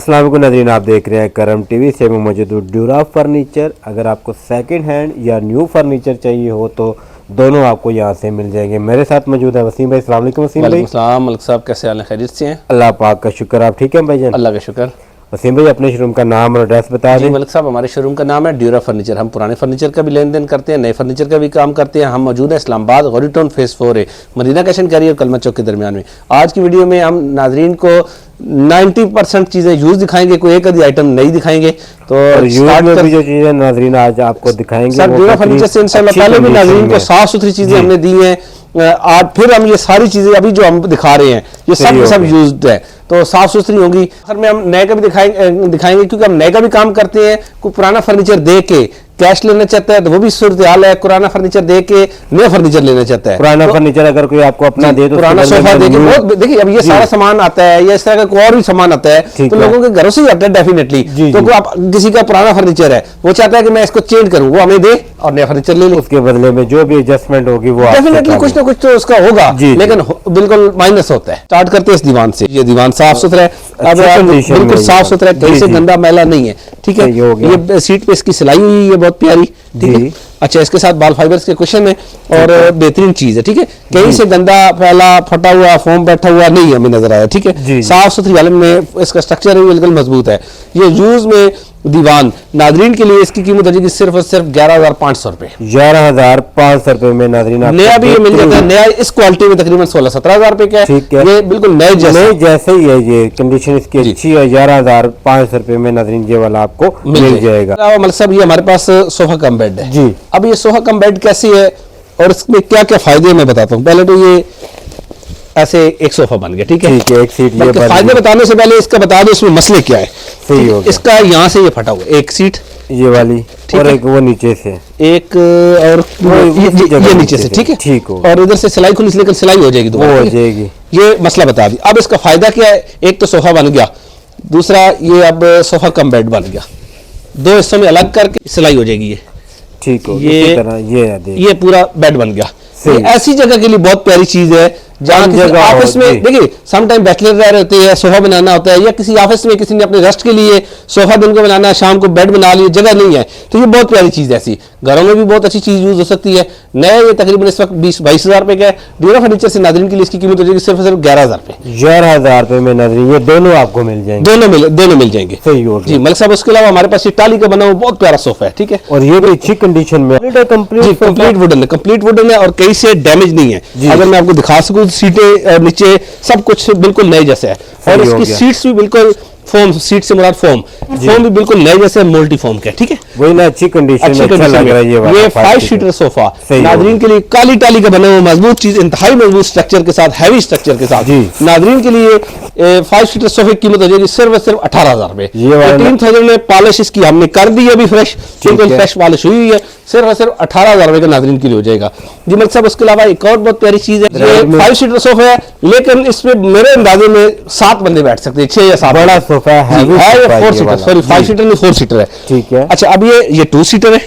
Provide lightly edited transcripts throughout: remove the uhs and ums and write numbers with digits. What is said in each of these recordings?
अस्सलाम वालेकुम नाज़रीन, आप देख रहे हैं करम टीवी से। मैं मौजूद हूँ ड्यूरा फर्नीचर। अगर आपको सेकंड हैंड या न्यू फर्नीचर चाहिए हो तो दोनों आपको यहाँ से मिल जाएंगे। मेरे साथ मौजूद है वसीम भाई। अस्सलाम वालेकुम वसीम भाई। वालेकुम मलिक साहब, कैसे हाल है? खैरियत से हैं? अल्लाह पाक का शुक्र। आप ठीक है भाईजान? अल्लाह का शुक्र। वसीम भाई अपने शोरूम का नाम और एड्रेस बता दें। मलिक साहब, हमारे शोरूम का नाम है ड्यूरा फर्नीचर। हम पुराने फर्नीचर का भी लेन देन करते हैं, नए फर्नीचर का भी काम करते हैं। हम मौजूद है Islamabad Ghauri town phase 4 Madina cash and carry और कलमा चौक के दरमियान में। आज की वीडियो में हम नाजरीन को 90% चीज़ें यूज दिखाएंगे, कोई एक आधी आइटम नहीं दिखाएंगे। तो यूज में भी जो चीज़ें नाजरीन आज आपको दिखाएंगे सर, ड्यूरा फर्नीचर से इंशाल्लाह पहले भी नाजरीन को साफ सुथरी चीज़ें हमने दी हैं। आज फिर हम ये सारी चीज़ें अभी जो हम दिखा रहे हैं ये सब यूज्ड है, तो साफ सुथरी होंगी। सर में हम नए का भी दिखाएंगे क्योंकि हम नए का भी काम करते हैं। कोई पुराना फर्नीचर दे के कैश लेना चाहता है तो वो भी सूरत हाल है। पुराना फर्नीचर दे के नया फर्नीचर लेना चाहता है। पुराना फर्नीचर अगर कोई आपको अपना दे तो पुराना सोफा दे के बहुत, देखिए अब ये सारा सामान आता है या इस तरह का कोई और भी सामान आता है तो लोगों के घरों से ही आता है डेफिनेटली। तो कोई आप किसी का पुराना फर्नीचर है वो चाहता है कि मैं इसको चेंज करूं, वो हमें दे और नया फर्नीचर ले ले। उसके बदले में जो भी एडजस्टमेंट होगी वो डेफिनेटली कुछ ना कुछ तो उसका होगा, लेकिन बिल्कुल माइनस होता है। स्टार्ट करते हैं इस दीवान से। ये दीवान साफ सुथरा है, बिल्कुल साफ सुथरा है, कहीं से गंदा मैला नहीं है। ठीक है, ये सीट पे इसकी सिलाई हुई है बहुत प्यारी। ठीक है, अच्छा, इसके साथ बाल फाइबर्स के कुशन है और बेहतरीन चीज है। ठीक है, कहीं से गंदा फैला फटा हुआ फोम बैठा हुआ नहीं हमें नजर आया। ठीक है, साफ सुथरी हालत में इसका स्ट्रक्चर है, बिल्कुल मजबूत है। ये यूज में दीवान नाजरीन के लिए इसकी कीमत होगी सिर्फ और सिर्फ 11,500 रुपए। 11,500 रुपए में नाजरीन नया भी ये मिल जाता है। नया इस क्वालिटी में तकरीबन 16-17 रुपए का है। ये बिल्कुल नए जैसे ही है। ये कंडीशन इसकी अच्छी है। 11,500 रुपए में नाजरीन ये वाला आपको मिल जाएगा। मतलब सब ये हमारे पास सोफा कम बेड है जी। अब ये सोफा कम बेड कैसी है और इसमें क्या क्या फायदे मैं बताता हूँ। पहले तो ये ऐसे एक सोफा बन गया। ठीक है, एक सीट। ये फायदे बताने से पहले इसका बता दो इसमें मसले क्या है। सही हो गया। इसका यहाँ से ये फटा हुआ एक सीट ये वाली और एक वो नीचे से एक और ये नीचे से। ठीक है, ठीक हो। और इधर से सिलाई खुली, लेकिन सिलाई हो जाएगी दोबारा, हो जाएगी। ये मसला बता दी। अब इसका फायदा क्या है? एक तो सोफा बन गया, दूसरा ये अब सोफा कम बेड बन गया। दो हिस्सों में अलग करके सिलाई हो जाएगी। ये ठीक हो। ये पूरा बेड बन गया। ऐसी जगह के लिए बहुत प्यारी चीज है जहाँ ऑफिस में देखिए समटाइम बैचलर रह रहे होते हैं, सोफा बनाना होता है, या किसी ऑफिस में किसी ने अपने रेस्ट के लिए सोफा दिन को बनाना है, शाम को बेड बना लिए, जगह नहीं है तो ये बहुत प्यारी चीज है। ऐसी घरों में भी बहुत अच्छी चीज यूज हो सकती है। नया ये तकरीबन इस वक्त 20-22 हजार रुपए का है। ड्यूरा फर्नीचर से नाजरीन के लिए इसकी कीमत हो जाएगी सिर्फ 11,000 रुपए। 11,000 रुपए में नाजरीन ये दोनों आपको मिल जाएंगे। दोनों मिल जाएंगे। सही हो जी मलिक साहब। उसके अलावा हमारे पास टाली का बना हुआ बहुत प्यारा सोफा है। ठीक है, और ये भी अच्छी कंडीशन में कंप्लीट वुडन है और कहीं से डैमेज नहीं है। अगर मैं आपको दिखा सकूं, सीटें नीचे सब कुछ बिल्कुल नए जैसे है और इसकी सीट्स भी बिल्कुल फोम, सीट से मुराद फोम भी बिल्कुल नए जैसे मल्टी फोम के। ठीक है, वही ना, अच्छी कंडीशन में अच्छा लग रहा है। ये 5 सीटर सोफा नाजरीन के लिए काली टाली का बना हुआ मजबूत चीज, इंतहाई मजबूत स्ट्रक्चर के साथ, हैवी स्ट्रक्चर के साथ नाजरीन के लिए 5 सीटर सोफे की कीमत हो जाएगी सिर्फ 18,000 रुपए। 18,000 में पॉलिश इसकी हमने कर दी अभी फ्रेश, बिल्कुल फ्रेश पॉलिश हुई है। सिर्फ 18,000 रुपए का नाजरीन के लिए हो जाएगा जी मलिक साहब। उसके अलावा एक और बहुत प्यारी चीज है, ये 5 सीटर सोफा है, लेकिन इसमें मेरे अंदाजे में 7 बंदे बैठ सकते हैं, 6 या 7। बड़ा सोफा है, 4 सीटर, सॉरी 5 सीटर नहीं 4 सीटर है। ठीक है, अच्छा, अब ये 2 सीटर है,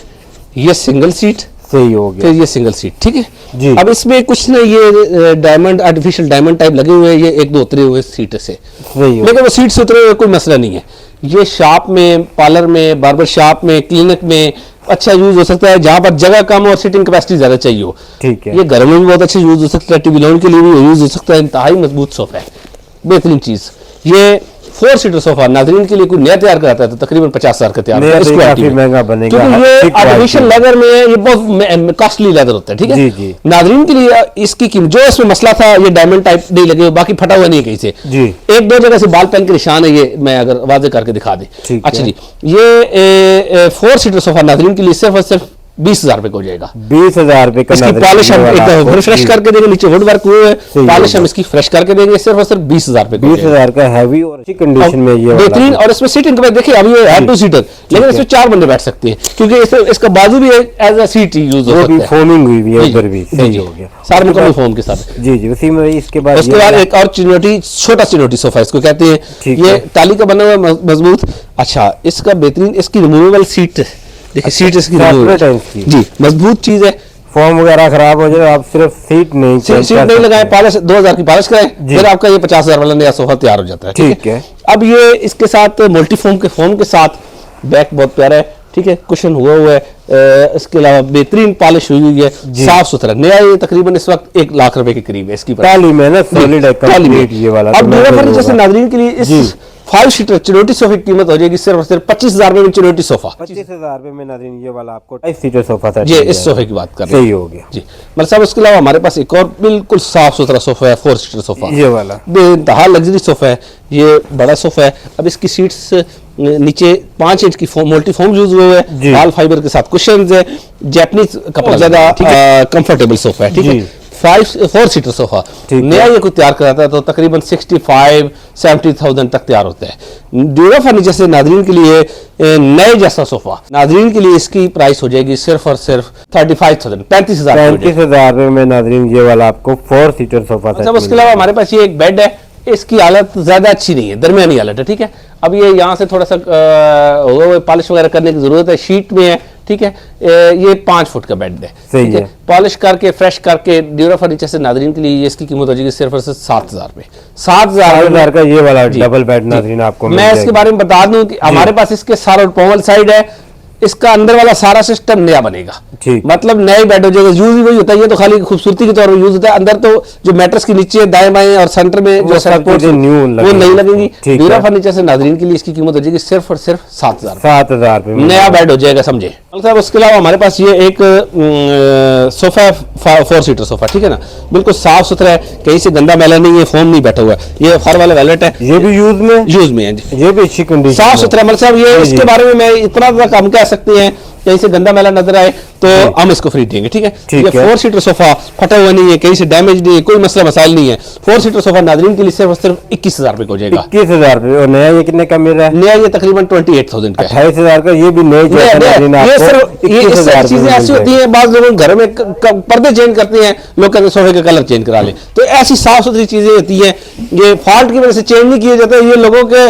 ये सिंगल सीट। सही हो गया। फिर ये सिंगल सीट। ठीक है जी। अब इसमें कुछ ना ये डायमंड, आर्टिफिशियल डायमंड टाइप लगे हुए हैं, ये 1-2 उतरे हुए सीट से, लेकिन वो सीट से उतरे हुए कोई मसला नहीं है। ये शॉप में, पार्लर में, बार्बर शॉप में, क्लिनिक में अच्छा यूज हो सकता है, जहां पर जगह कम और सीटिंग कैपेसिटी ज्यादा चाहिए हो। ठीक है, ये घर में भी बहुत अच्छा यूज हो सकता है, टीवी लॉन्च के लिए भी यूज हो सकता है। इंतहाई मजबूत सोफा है, बेहतरीन चीज। ये 4 सीटर सोफा नाजरीन के लिए कोई नया तैयार कराता है तो तकरीबन 50,000 का तैयार महंगा बनेगा, क्योंकि ये आर्टिफिशियल लेदर में ये बहुत कॉस्टली लेदर होता है। ठीक है जी। नाजरीन के लिए इसकी कीमत, जो इसमें मसला था ये डायमंड टाइप नहीं लगे, बाकी फटा हुआ नहीं है कहीं से जी। 1-2 जगह से बाल पेन के निशान है, ये मैं अगर वाजे करके दिखा दे। अच्छा जी, ये 4 सीटर सोफा नाजरीन के लिए सिर्फ और सिर्फ 20,000 रुपए हो जाएगा। 20,000 रुपए का पॉलिश हम एकदम फ्रेश करके देंगे, नीचे वुड वर्क हुए है, पॉलिश हम इसकी फ्रेश करके देंगे सिर्फ और सिर्फ 20,000 रुपए। 20,000 का हैवी और अच्छी कंडीशन में ये बेहतरीन। और इसमें सीटिंग के बाद देखिए, अभी ये है 2 सीटर, लेकिन इसमें 4 बंदे बैठ सकते हैं क्योंकि इसका बाजू भी एज अ सीट यूज हो सकता है। फोमिंग हुई हुई है उधर भी। सही हो गया, सारे मुकम्मल फोम के साथ। जी जी। उसी में इसके बाद एक और चिनोटी, छोटा चिनोटी सोफा इसको कहते हैं, ये टाली का बना हुआ मजबूत। अच्छा, इसका बेहतरीन, इसकी रिमूवेबल सीट देखिए, सीट इसकी जी मजबूत चीज है, फॉर्म वगैरह खराब हो जाए आप सिर्फ सीट नहीं लगाए, पॉलिश 2000 की पॉलिश कराएं, फिर आपका ये 50,000 वाला नया सोफा तैयार हो जाता है। ठीक है। अब ये इसके साथ मल्टी फोम के साथ बैक बहुत प्यारा है, ठीक है, कुशन हुआ हुआ है, इसके अलावा बेहतरीन पॉलिश हुई हुई है, साफ सुथरा नया। ये तकरीबन इस वक्त 1 लाख रुपए के करीब है इसकी टाली में ना, सॉलिड है कंप्लीट ये वाला। अब ड्यूरा फर्नीचर से नाज़रीन के लिए इस 5 सीटर चिरोटी सोफे की कीमत हो जाएगी सिर्फ और सिर्फ 25,000 में चिरोटी सोफा। 25,000 रुपए में नाज़रीन ये वाला आपको 5 सीटर सोफा सेट। जी, इस सोफे की बात कर रहे हैं। सही हो गया जी। मतलब साहब उसके अलावा हमारे पास एक और बिल्कुल साफ सुथरा सोफा है, 4 सीटर सोफा, ये वाला बेइंतहा लग्जरी सोफा है, ये बड़ा सोफा है। अब इसकी सीट्स नीचे 5 इंच की मल्टी फोम यूज हुए हैं, लाल फाइबर के साथ कुशन्स है, जापानीज कपड़ा ज्यादा कंफर्टेबल सोफा है, ठीक है। 4 सीटर सोफा नया ये कोई तैयार कराता है तो तकरीबन 65-70,000 तक तैयार होता है। ड्यूरा फर्नीचर से नाज़रीन के लिए नए जैसा सोफा, नाज़रीन के लिए इसकी प्राइस हो जाएगी सिर्फ और सिर्फ 35,000 35,000 में नाज़रीन ये वाला आपको 4 सीटर सोफा। अच्छा, उसके अलावा हमारे पास ये एक बेड है, इसकी हालत ज्यादा अच्छी नहीं है, दरमियानी हालत है, ठीक है। अब ये यहाँ से थोड़ा सा पॉलिश वगैरह करने की जरूरत है, शीट में है, ठीक है। ये 5 फुट का बेड है, ठीक है। पॉलिश करके फ्रेश करके ड्यूरा फर्नीचर से नाज़रीन के लिए इसकी कीमत हो जाएगी सिर्फ और सिर्फ 7,000 रुपए। 7,000 का ये वाला डबल बेड नाज़रीन आपको। मैं इसके बारे में बता दूं कि हमारे पास इसके सारा पोमल साइड है, इसका अंदर वाला सारा सिस्टम नया बनेगा, मतलब नया बेड हो जाएगा। यूज ही वही होता है, ये तो खाली खूबसूरती के तौर पर यूज होता है। अंदर तो जो मैट्रेस के नीचे दाएं बाएं और सेंटर में जो सपोर्ट वो नहीं लगेंगी। ड्यूरा फर्नीचर से नाज़रीन के लिए इसकी कीमत हो जाएगी सिर्फ और सिर्फ 7,000 नया बेड हो जाएगा, समझे साहब। उसके अलावा हमारे पास ये एक सोफा है, 4 सीटर सोफा, ठीक है ना, बिल्कुल साफ सुथरा है, कहीं से गंदा मैला नहीं है, फोम नहीं बैठा हुआ है। ये फर वाला वेलवेट है, ये भी यूज में है जी, ये भी अच्छी कंडीशन, साफ सुथरा। मतलब साहब ये इसके बारे में मैं इतना ज्यादा कम कह सकते हैं, कहीं से गंदा मैला नजर आए तो हम इसको फ्री देंगे, ठीक है। ये 4 सीटर सोफा फटा हुआ नहीं है, कहीं से डैमेज नहीं है, कोई मसला मसाइल नहीं है। 4 सीटर सोफा नाज़रीन के लिए सिर्फ 21,000 रुपए को हो जाएगा। 21,000 रुपए। और नया ये कितने का मिल रहा है? नया ये तकरीबन 28,000 का, 28,000 का। ये भी नई चीजें ऐसी होती है, बाद लोग घर में पर्दे चेंज करते हैं, लोग कहते हैं सोफे का कलर चेंज करा ले, तो ऐसी साफ सुथरी चीजें होती है, ये फॉल्ट की वजह से चेंज नहीं किए जाते, ये लोगों के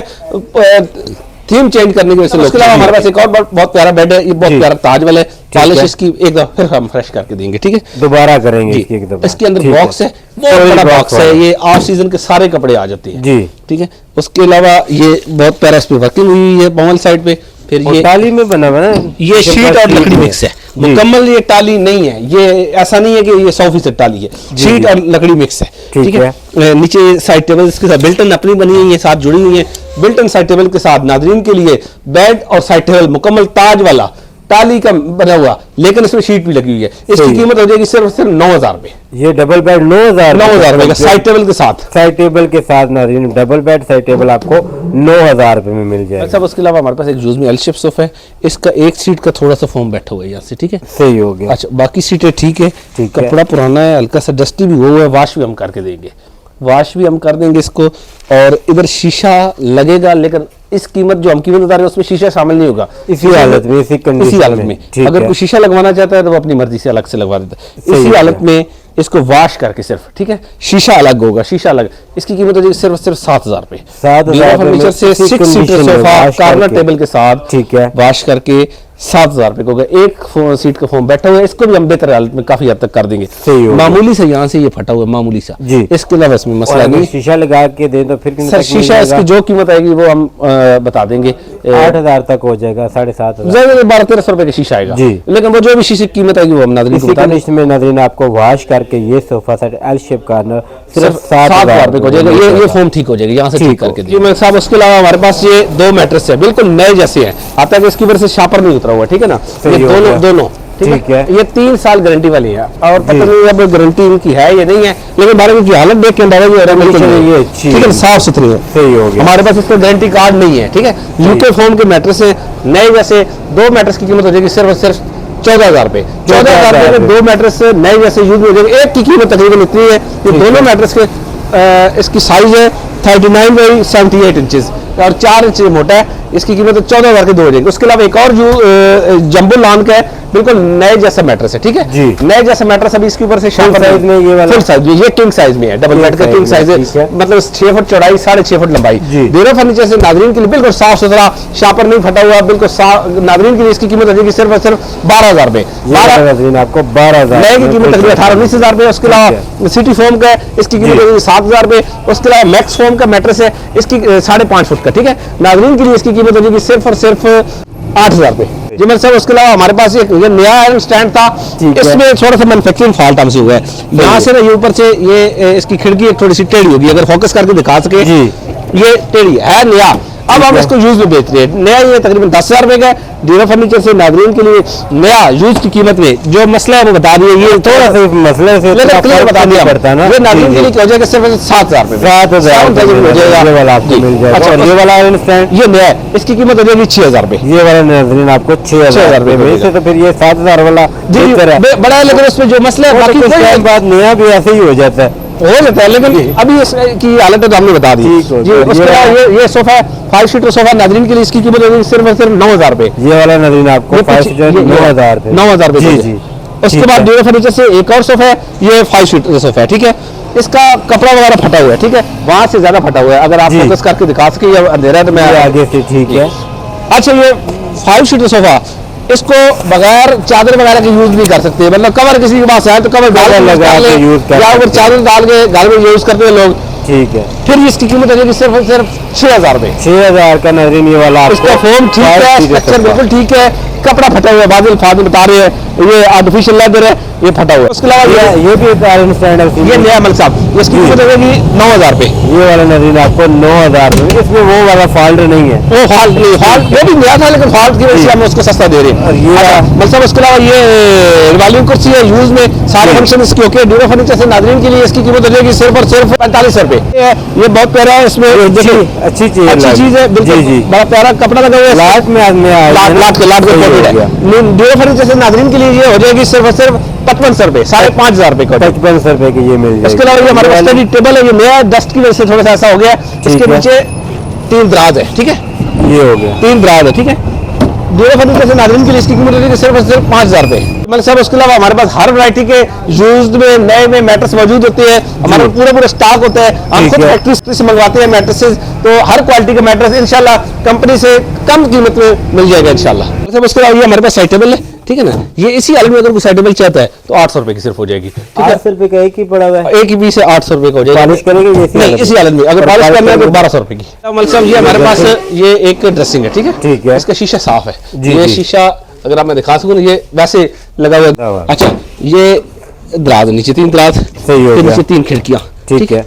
थीम चेंज करने की वजह से। उसके अलावा हमारे पास एक और बहुत प्यारा बेड है, ये बहुत प्यारा ताज वाला है, पॉलिश इसकी एक दफा फिर हम फ्रेश करके देंगे, ठीक है, दोबारा करेंगे एक दफा। इसके अंदर बॉक्स है, बहुत बड़ा बॉक्स है, ये ऑफ सीजन के सारे कपड़े आ जाते हैं जी, ठीक है। उसके अलावा ये बहुत प्यारा इस पे वर्किंग हुई है बॉमल साइड पे। फिर ये टाली में बना हुआ है, ये शीट और लकड़ी मिक्स है, मुकम्मल ये टाली नहीं है, ये ऐसा नहीं है कि ये 100% टाली है, शीट और लकड़ी मिक्स है, ठीक है। नीचे साइड टेबल इसके साथ बिल्टन अपनी बनी हुई है, साथ जुड़ी हुई है। बिल्टन साइड टेबल के साथ नाज़रीन के लिए बेड और साइड टेबल मुकम्मल ताज वाला टाली का बना हुआ, लेकिन इसमें शीट भी लगी हुई है। इसकी कीमत हो जाएगी सिर्फ 9,000 रुपए। ये डबल बेड 9,000 रुपए का साइड टेबल के साथ, साइड टेबल के साथ नाज़रीन डबल बेड साइड टेबल आपको 9,000 रुपए में मिल जाएगा। अच्छा, उसके अलावा हमारे पास एक जूज में एल शेप सोफा है, इसका एक सीट का थोड़ा सा फोम बैठा हुआ है यहाँ से, ठीक है, सही हो गया। अच्छा, बाकी सीटें ठीक है, कपड़ा पुराना है, हल्का सा डस्टी भी हुआ है, वॉश भी हम करके देंगे, वॉश भी हम कर देंगे इसको। और इधर शीशा लगेगा, लेकिन इस कीमत जो हम कीमत बता रहे हैं उसमें शीशा शामिल नहीं होगा, इसी हालत में, इसी हालत में। अगर कोई शीशा लगवाना चाहता है तो वो अपनी मर्जी से अलग से लगवा देता है। इसी हालत में इसको वॉश करके सिर्फ, ठीक है, शीशा अलग होगा, शीशा अलग। इसकी कीमत हो जाएगी सिर्फ 7,000 रुपए। 7,000 फर्नीचर से 6 सीटर सोफा कॉर्नर टेबल के साथ, ठीक है, वॉश करके 7,000 रुपए को होगा। एक सीट का फोम बैठा हुआ है, इसको भी हम बेहतर हालत में काफी हद तक कर देंगे। मामूली से यहाँ से ये फटा हुआ है, मामूली सा, इसके अलावा इसमें मसला नहीं। शीशा लगा के दे तो फिर सर शीशा इसकी जो कीमत आएगी वो हम बता देंगे, 8,000 तक हो जाएगा, 7,500 1200-1300 रुपए का शीशा आएगा, लेकिन वो जो भी शीशे की कीमत आएगी वो हम नाज़रीन को बता देंगे। इसमें नाज़रीन आपको वॉश करके ये sofa set L shape corner सिर्फ 7,000 रुपए हो जाएगा। ये फोम ठीक हो जाएगी, यहाँ से ठीक करके दिए साहब। उसके अलावा हमारे पास ये 2 मैट्रेस है, बिल्कुल नए जैसे हैं, आता है कि इसकी वजह से शापर नहीं उतरा हुआ, ठीक है ना, ये दोनों ठीक है। ये 3 साल गारंटी वाली है, और पता नहीं अब गारंटी इनकी है या नहीं है, लेकिन बारे में हालत देख के अंदाजा हो रहा है, ठीक है, साफ सुथरी है, सही हो गया। हमारे पास इसका गारंटी कार्ड नहीं है, ठीक है। यूके फोम के मैट्रेस है, नए जैसे 2 मैट्रेस की कीमत हो जाएगी सिर्फ और सिर्फ 14,000 रुपए। 14,000 रुपए में 2 मैट्रेस नए जैसे यूज हो जाएंगे। एक की कीमत तकरीबन इतनी है, ये दोनों मैट्रेस के इसकी साइज है 39 बाई 78 इंचेस और 4 इंच मोटा है, इसकी कीमत 14,000 के 2 हो जाएंगे। उसके अलावा एक और जो जंबो लॉन का है, बिल्कुल नए जैसा मैट्रेस है, ठीक है जी। नए जैसा मैट्रेस अभी इसके ऊपर से साइज में ये वाला फुल साइज, ये किंग साइज में है, डबल बेड का किंग साइज है, मतलब 6 फुट चौड़ाई 6.5 फुट लंबाई। ड्यूरा फर्नीचर से नाजरीन के लिए बिल्कुल साफ सुथरा, शापर नहीं फटा हुआ, बिल्कुल नाजरीन के लिए इसकी कीमत हो जाएगी सिर्फ और सिर्फ 12,000 रुपए। आपको 12,000 नए की कीमत तकरीबन 18-19,000 रुपए। उसके अलावा सिटी फोम का इसकी कीमत होगी 7,000 रुपए। उसके अलावा मैक्स फोम का मैट्रेस है, इसकी 5.5 फुट का, ठीक है नाजरीन के लिए इसकी कीमत हो जाएगी सिर्फ और सिर्फ 8,000 रुपए जी मेरे साहब। उसके अलावा हमारे पास एक ये नया आयरन स्टैंड था, इसमें थोड़ा सा मैन्युफैक्चरिंग फॉल्ट हमसे हुआ है, यहाँ से ना ये ऊपर से ये इसकी खिड़की एक थोड़ी सी टेढ़ी होगी, अगर फोकस करके दिखा सके ये टेढ़ी है नया। अब हम इसको यूज में बेच रहे हैं, नया ये तकरीबन 10,000 रुपए का। ड्यूरा फर्नीचर से नाजरीन के लिए नया यूज की कीमत में जो मसला है वो बता दिए, ये थोड़ा सा मसले से क्लियर बता दिया पड़ता है ना, ये नाजरीन के लिए क्या हो जाएगा सिर्फ 7,000 रुपए, 7,000 हो जाएगा। ये वाला आपको मिल जाएगा। अच्छा ये वाला ये नया है, इसकी कीमत हो जाएगी 6,000 रुपए। ये वाला नाजरीन आपको 6,000 रुपए में से, तो फिर ये 7,000 वाला जी बड़ा है, लेकिन उसमें जो मसला है बाकी उसके बाद नया भी ऐसे ही हो जाता है, लेकिन अभी इसकी हालत तो हमने बता दी जी। उसके बाद ये सोफा 5 सीटर सोफा नाजरीन के लिए इसकी कीमत होगी सिर्फ और सिर्फ 9,000 रुपए। ये वाला नाजरीन आपको 5 सीटर 9,000 रुपए जी। उसके बाद ड्यूरा फर्नीचर से एक और सोफा है, ये 5 सीटर सोफा है, ठीक है इसका कपड़ा वगैरह फटा हुआ है, ठीक है वहां से ज्यादा फटा हुआ है, अगर आप फोकस करके दिखा सके या अंधेरा है तो मैं आगे से, ठीक है। अच्छा ये 5 सीटर सोफा, इसको बगैर चादर वगैरह के यूज नहीं कर सकते, मतलब कवर किसी के पास है तो कवर डाल लगा के यूज कर, या ऊपर चादर डाल के घर में यूज करते हैं लोग, ठीक है। फिर इसकी कीमत होगी सिर्फ 6,000 रुपए। 6,000 का नाजरीन ये वाला। इसका फोम ठीक है, स्ट्रक्चर बिल्कुल ठीक है, कपड़ा फटा हुआ है, बादल फादल बता रहे हैं ये आर्टिफिशियल लेदर है, ये फटा हुआ है। उसके अलावा ये भी एक आयरन स्टैंड है, ये नया मल साहब, इसकी कीमत होगी 9,000 रुपए। ये वाला नाजरीन आपको 9,000 रुपए, इसमें वो वाला फॉल्ट नहीं है, वो फॉल्ट नहीं, फॉल्ट ये भी नया था लेकिन फॉल्ट की वजह से हम उसको सस्ता दे रहे हैं। मल साहब उसके अलावा ये रिवॉल्विंग कुर्सी है, यूज में सारे फंक्शन इसके ओके। ड्यूरा फर्नीचर से नाजरीन के लिए इसकी कीमत हो जाएगी सिर्फ और सिर्फ 45 रुपए। ये बहुत प्यारा है, इसमें अच्छी चीज है, बिल्कुल बड़ा प्यारा कपड़ा लगा हुआ है, लाट में लाट के कोटेड है। ड्यूरा फर्नीचर से नाजरीन के लिए ये हो जाएगी सिर्फ और सिर्फ 5500 रुपए, 5,500 रुपए का, 5500 रुपए की ये मिल जाएगी। इसके अलावा ये हमारे पास स्टडी टेबल है, ये नया डस्ट की वजह से थोड़ा सा ऐसा हो गया, इसके नीचे 3 दराज है, ठीक है ये हो गया 3 दराज है, ठीक है। ड्यूरा फर्नीचर से नाजरीन के लिए इसकी कीमत होगी सिर्फ और सिर्फ 5,000 रुपए। मतलब सर उसके अलावा हमारे पास हर वैरायटी के यूज्ड में नए में मैट्रेस मौजूद होते हैं, हमारे पूरा स्टॉक होता है, हम खुद फैक्ट्री से मंगवाते हैं मैट्रेसेस, तो हर क्वालिटी का मैट्रेस इंशाल्लाह कंपनी से कम कीमत में मिल जाएगा इंशाल्लाह। उसके अलावा ये हमारे पास साइड टेबल है, ठीक है ना, ये इसी हालत में अगर कोई साइड टेबल चाहता है तो 800 रुपए की सिर्फ हो जाएगी, ठीक है। 800 रुपए का एक ही पड़ा हुआ है, एक ही पीस है 800 रुपए का हो जाएगा। पॉलिश करेंगे नहीं इसी हालत में, अगर पॉलिश करना है तो 1200 रुपए की। मतलब ये हमारे पास ये एक ड्रेसिंग है, ठीक है, ठीक है, इसका शीशा साफ है, ये शीशा अगर आप मैं दिखा सकूं ना ये वैसे लगा हुआ। अच्छा ये दराज नीचे 3 दराज, सही हो गया, नीचे 3 खिड़कियां, ठीक है,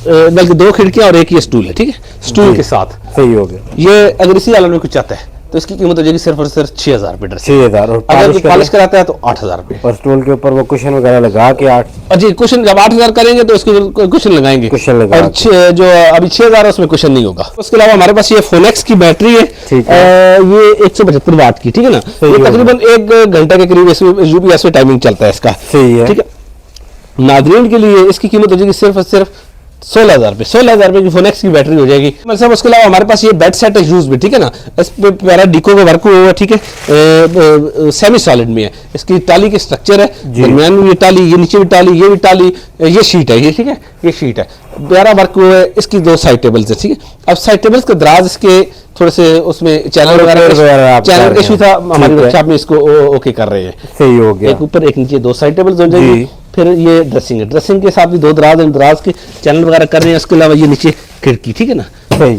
बल्कि 2 खिड़कियां और एक ये स्टूल है, ठीक है स्टूल के साथ, सही हो गया। ये अगर इसी हालत में कुछ चाहता है तो इसकी कीमत हो जाएगी सिर्फ और सिर्फ 6,000 रुपए ड्रेस। 6,000 और अगर पॉलिश कराता है तो 8,000 रुपए, और स्टूल के ऊपर वो कुशन वगैरह लगा के 8 जी कुशन जब 8,000 करेंगे तो इसको कुशन लगाएंगे, कुशन लगा, और जो अभी 6,000 है उसमें कुशन नहीं होगा। उसके अलावा हमारे पास ये फोनेक्स की बैटरी है, ठीक है, ये 175 वाट की, ठीक है ना, ये तकरीबन 1 घंटे के करीब इसमें यूपीएस में टाइमिंग चलता है इसका, सही है, ठीक है। नाजरीन के लिए इसकी कीमत हो जाएगी सिर्फ और सिर्फ 16,000 रुपए, 16,000 रुपए की फोनेक्स की बैटरी हो जाएगी। मतलब उसके अलावा हमारे पास ये बेड सेट है यूज में, ठीक है ना, इस पे प्यारा डिको का वर्क हुआ है, ठीक है सेमी सॉलिड में है, इसकी टाली के स्ट्रक्चर है, दरमियान में ये टाली, ये नीचे भी टाली, ये भी टाली, ये शीट है, ये ठीक है ये शीट है, प्यारा वर्क हुआ है। इसकी 2 साइड टेबल्स है, ठीक है। अब साइड टेबल्स के दराज इसके थोड़े से उसमें चैनल वगैरह चैनल इशू था, हमारे वर्कशॉप में इसको ओके कर रहे हैं, सही हो गया। एक ऊपर एक नीचे 2 साइड टेबल्स हो जाएंगी। फिर ये ड्रेसिंग है, ड्रेसिंग के साथ भी 2 दराज हैं, दराज के चैनल वगैरह कर रहे हैं। इसके अलावा ये नीचे खिड़की, ठीक है ना, सही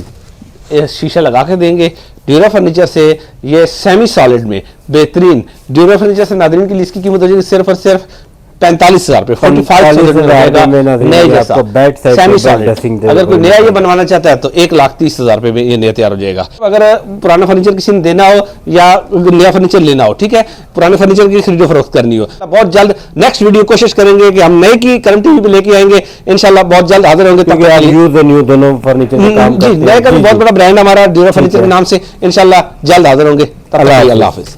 ये शीशा लगा के देंगे। ड्यूरा फर्नीचर से ये सेमी सॉलिड में बेहतरीन ड्यूरा फर्नीचर से नादरीन के लिए इसकी कीमत हो जाएगी सिर्फ और सिर्फ 45,000 रुपए, 45,000 नए जैसा सेमी सॉलिड। अगर कोई नया ये बनवाना चाहता है तो 1,30,000 रुपए में ये नया तैयार हो जाएगा। अगर पुराना फर्नीचर किसी ने देना हो या नया फर्नीचर लेना हो, ठीक है, पुराने फर्नीचर की खरीदो फरोख्त करनी हो, बहुत जल्द नेक्स्ट वीडियो कोशिश करेंगे कि हम नए की करंट टीवी पे लेके आएंगे इंशाल्लाह, बहुत जल्द हाजिर होंगे। न्यू दोनों फर्नीचर का काम करते हैं। नए का बहुत बड़ा ब्रांड हमारा ड्यूरा फर्नीचर के नाम से, इंशाल्लाह जल्द हाजिर होंगे। अल्लाह हाफिज।